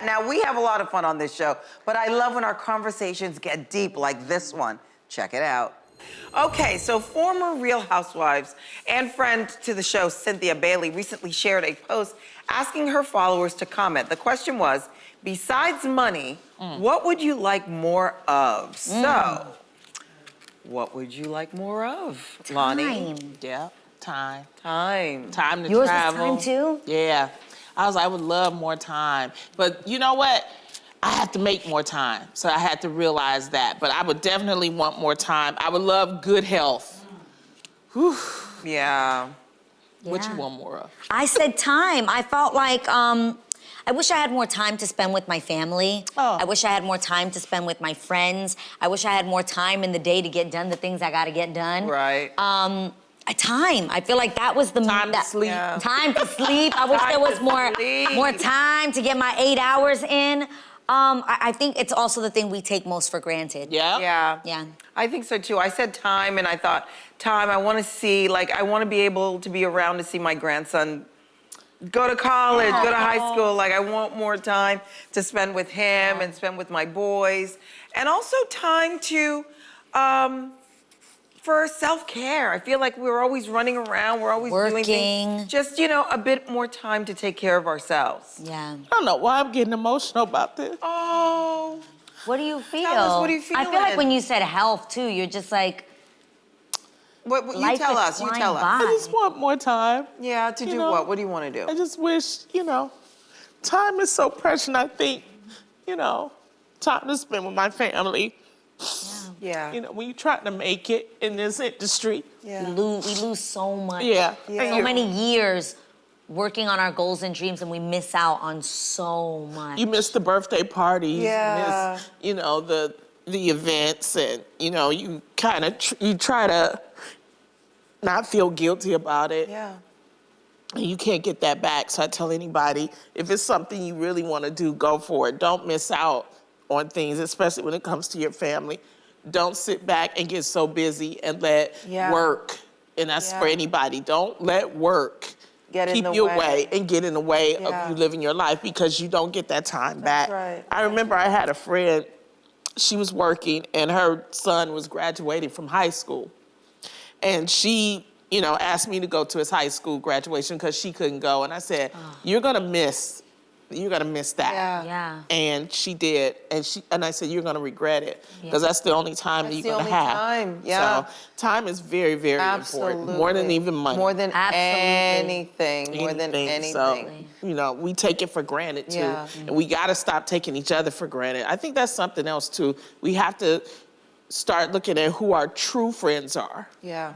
Now, we have a lot of fun on this show, but I love when our conversations get deep like this one. Check it out. Okay, so former Real Housewives and friend to the show, Cynthia Bailey, recently shared a post asking her followers to comment. The question was, besides money, what would you like more of? So, what would you like more of, Lonnie? Time. Yeah, time. Time. Time to Yours travel. was time too? Yeah. I would love more time. But you know what? I have to make more time. So I had to realize that. But I would definitely want more time. I would love good health. Whew. Yeah. What you Yeah. want more of? I said time. I felt like I wish I had more time to spend with my family. Oh. I wish I had more time to spend with my friends. I wish I had more time in the day to get done the things I got to get done. Right. Time. I feel like that was the Time to sleep. Yeah. Time to sleep. I wish there was sleep. more time to get my 8 hours in. I think it's also the thing we take most for granted. Yeah? Yeah. Yeah. I think so too. I said time and I thought, time, I want to see, like, I want to be able to be around to see my grandson go to college, go to high school. Like, I want more time to spend with him and spend with my boys. And also time to, for self-care. I feel like we're always running around, we're always doing Working. things. Just, you know, a bit more time to take care of ourselves. Yeah. I don't know why I'm getting emotional about this. Oh. What do you feel? Tell us, what are you I feel feeling? like when you said health too, you're just like, What you life tell is us, you flying tell us. by. I just want more time. Yeah, to You do know, what? What do you want to I do? just wish, time is so precious. And I think, time to spend with my family. Yeah. When you're trying to make it in this industry. Yeah. we lose so much. Yeah. Yeah. So many years working on our goals and dreams, and we miss out on so much. You miss the birthday parties. Yeah. You miss, the events, and you kind of you try to not feel guilty about it. Yeah. And you can't get that back. So I tell anybody, if it's something you really want to do, go for it. Don't miss out on things, especially when it comes to your family. Don't sit back and get so busy and let Yeah. work, and that's for Yeah. anybody. Don't let work Get in keep the you way. away and get in the way Yeah. of you living your life, because you don't get that time back. right. I remember I had a friend, she was working and her son was graduating from high school. And she, asked me to go to his high school graduation because she couldn't go. And I said, you're gonna miss that. Yeah. Yeah. And she did, and I said, you're gonna regret it, because Yeah. that's the only time That's that the you're only gonna have. time, yeah. So time is very, very Absolutely. important, more than even money. More than Absolutely. anything. More than anything. So, we take it for granted too. Yeah. And we gotta stop taking each other for granted. I think that's something else too. We have to start looking at who our true friends are. Yeah.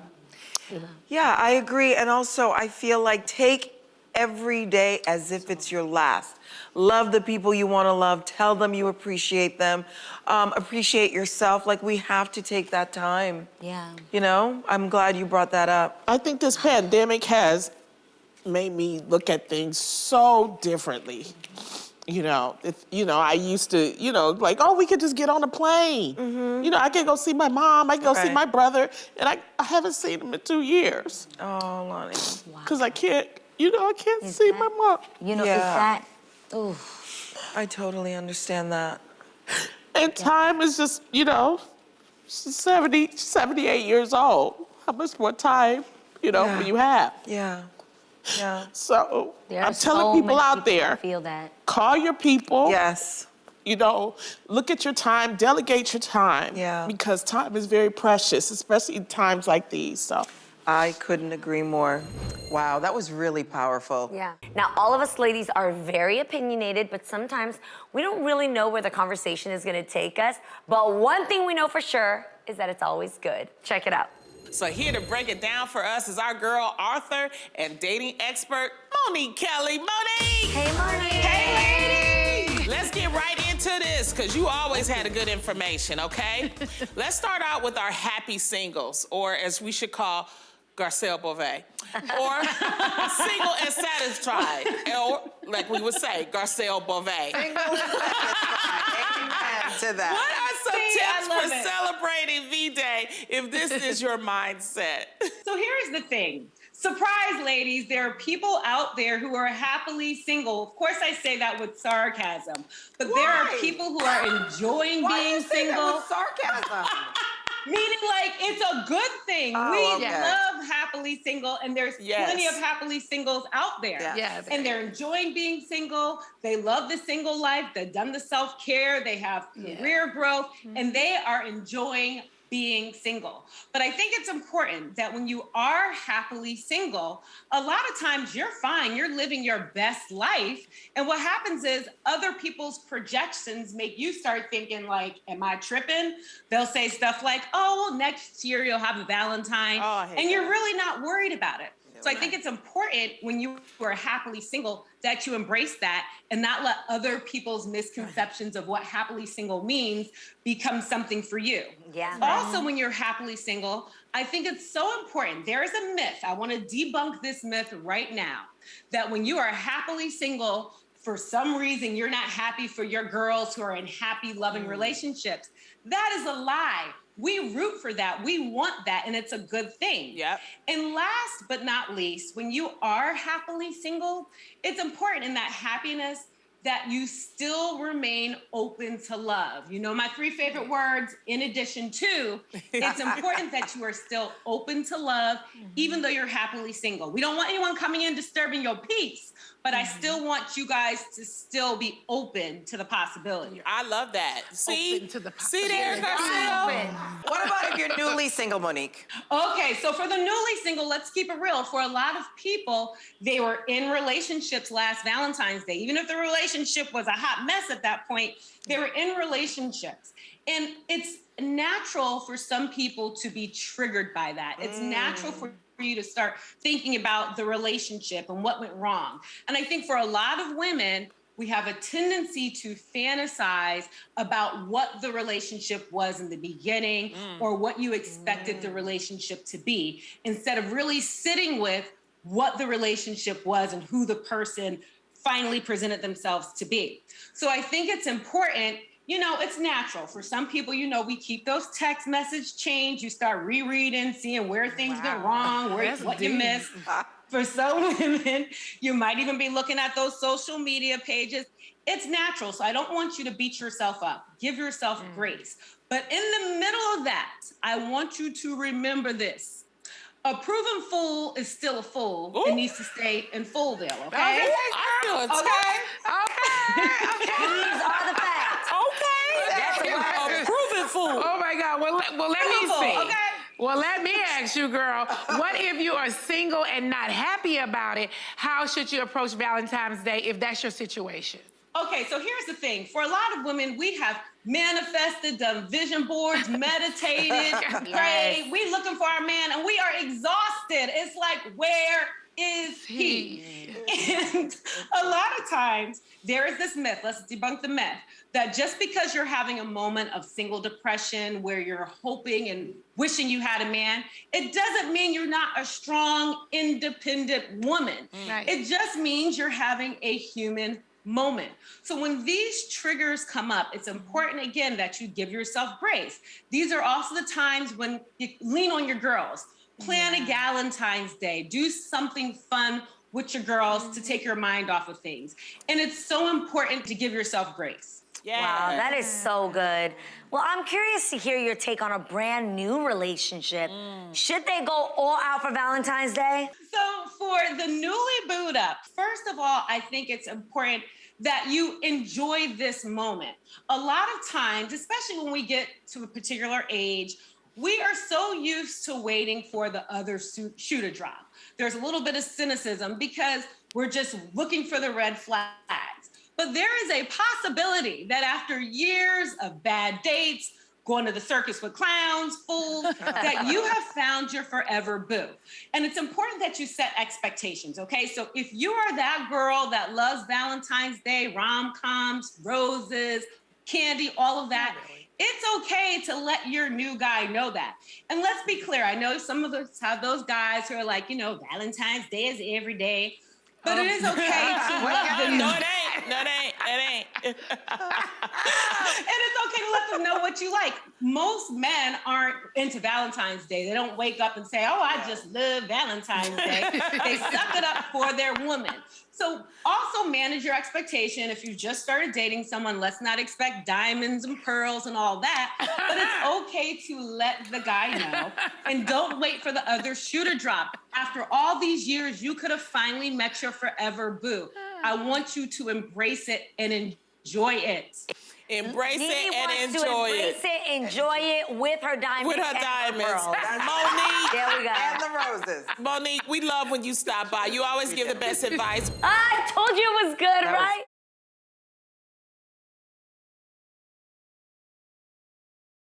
Yeah, I agree. And also, I feel like take every day as if it's your last. Love the people you want to love. Tell them you appreciate them. Appreciate yourself. Like, we have to take that time. Yeah. I'm glad you brought that up. I think this pandemic has made me look at things so differently. I used to, we could just get on a plane. Mm-hmm. I could go see my mom, I could go see Right. my brother, and I haven't seen them in 2 years. Oh, Lonnie. Because I can't see my mom. Is Yeah. that? Ooh. I totally understand that. And time is just, she's 78 years old. How much more time, Yeah. will you have? Yeah. Yeah. So There I'm are telling so people many out there, that feel that. call your people. Yes. Look at your time, delegate your time. Yeah. Because time is very precious, especially in times like these. So I couldn't agree more. Wow, that was really powerful. Yeah. Now, all of us ladies are very opinionated, but sometimes we don't really know where the conversation is going to take us. But one thing we know for sure is that it's always good. Check it out. So here to break it down for us is our girl, author and dating expert, Monique Kelly. Monique! Hey, Monique. Hey, lady! Let's get right into this, because you always had a good information, okay? Let's start out with our happy singles, or as we should call Garcelle Beauvais, or single and satisfied, or like we would say, Garcelle Beauvais. Amen to that. What are some tips for celebrating V-Day if this is your mindset? So here's the thing. surprise, ladies, there are people out there who are happily single. Of course, I say that with sarcasm, but there are Why? people who are enjoying Why being you say that single. with sarcasm? Meaning, like, it's a good thing. Oh, We okay. love happily single, and there's Yes. plenty of happily singles out there. Yeah. Yeah, And they're enjoying being single. They love the single life. They've done the self-care. They have career growth, and they are enjoying being single. But I think it's important that when you are happily single, a lot of times you're fine. You're living your best life. And what happens is other people's projections make you start thinking like, am I tripping? They'll say stuff like, oh, well, next year you'll have a Valentine. Oh, I hate and you're that. really not worried about it. So I think it's important when you are happily single that you embrace that and not let other people's misconceptions of what happily single means become something for you. Yeah. Also, when you're happily single, I think it's so important. There is a myth. I want to debunk this myth right now that when you are happily single, for some reason, you're not happy for your girls who are in happy, loving relationships. That is a lie. We root for that. We want that, and it's a good thing. Yep. And last but not least, when you are happily single, it's important in that happiness that you still remain open to love. You know, my 3 favorite words, in addition to, it's important that you are still open to love, even though you're happily single. We don't want anyone coming in disturbing your peace, but I still want you guys to still be open to the possibility. I love that. See? Open to the See there, Garcelle? What about if you're newly single, Monique? Okay, so for the newly single, let's keep it real. For a lot of people, they were in relationships last Valentine's Day. Even if the relationship was a hot mess at that point, they were in relationships. And it's natural for some people to be triggered by that. It's natural for you to start thinking about the relationship and what went wrong. And I think for a lot of women, we have a tendency to fantasize about what the relationship was in the beginning or what you expected the relationship to be, instead of really sitting with what the relationship was and who the person finally presented themselves to be. So I think it's important. You know, it's natural. For some people, you know, we keep those text message chains. You start rereading, seeing where things went wrong, what you missed. For some women, you might even be looking at those social media pages. It's natural. So I don't want you to beat yourself up. Give yourself grace. But in the middle of that, I want you to remember this. A proven fool is still a fool and needs to stay in Fulville, okay? I feel attacked. These are the facts. Okay. Prove it, fool. Oh my God. Well, let me Beautiful, see. okay? Well, let me ask you, girl. What if you are single and not happy about it? How should you approach Valentine's Day if that's your situation? Okay, so here's the thing. For a lot of women, we have manifested, done vision boards, meditated, prayed. We looking for our man, and we are exhausted. It's like, where is he? And a lot of times, there is this myth, let's debunk the myth, that just because you're having a moment of single depression where you're hoping and wishing you had a man, it doesn't mean you're not a strong, independent woman. Right. It just means you're having a human moment. So when these triggers come up, it's important, again, that you give yourself grace. These are also the times when you lean on your girls. Plan a Galentine's Day. Do something fun with your girls to take your mind off of things. And it's so important to give yourself grace. Yeah. Wow, that is so good. Well, I'm curious to hear your take on a brand new relationship. Should they go all out for Valentine's Day? So for the newly booed up, first of all, I think it's important that you enjoy this moment. A lot of times, especially when we get to a particular age, we are so used to waiting for the other shoe to drop. There's a little bit of cynicism because we're just looking for the red flags. But there is a possibility that after years of bad dates, going to the circus with clowns, fools, that you have found your forever boo. And it's important that you set expectations, okay? So if you are that girl that loves Valentine's Day, rom-coms, roses, candy, all of that, it's okay to let your new guy know that. And let's be clear, I know some of us have those guys who are like, you know, Valentine's Day is every day. But it is okay to love the No, it ain't. No, it ain't. It ain't. And it's okay to let let them know what you like. Most men aren't into Valentine's Day. They don't wake up and say, oh, I just love Valentine's Day. They suck it up for their woman. So also manage your expectation. If you just started dating someone, let's not expect diamonds and pearls and all that. But it's okay to let the guy know. And don't wait for the other shoe to drop. After all these years, you could have finally met your forever boo. I want you to embrace it and enjoy it. Embrace Nene it wants and to enjoy embrace it, enjoy it with her diamonds. With her and diamonds. pearls. Monique, There we go. And the roses. Monique, we love when you stop by. You always give the best advice. I told you it was good, That was right?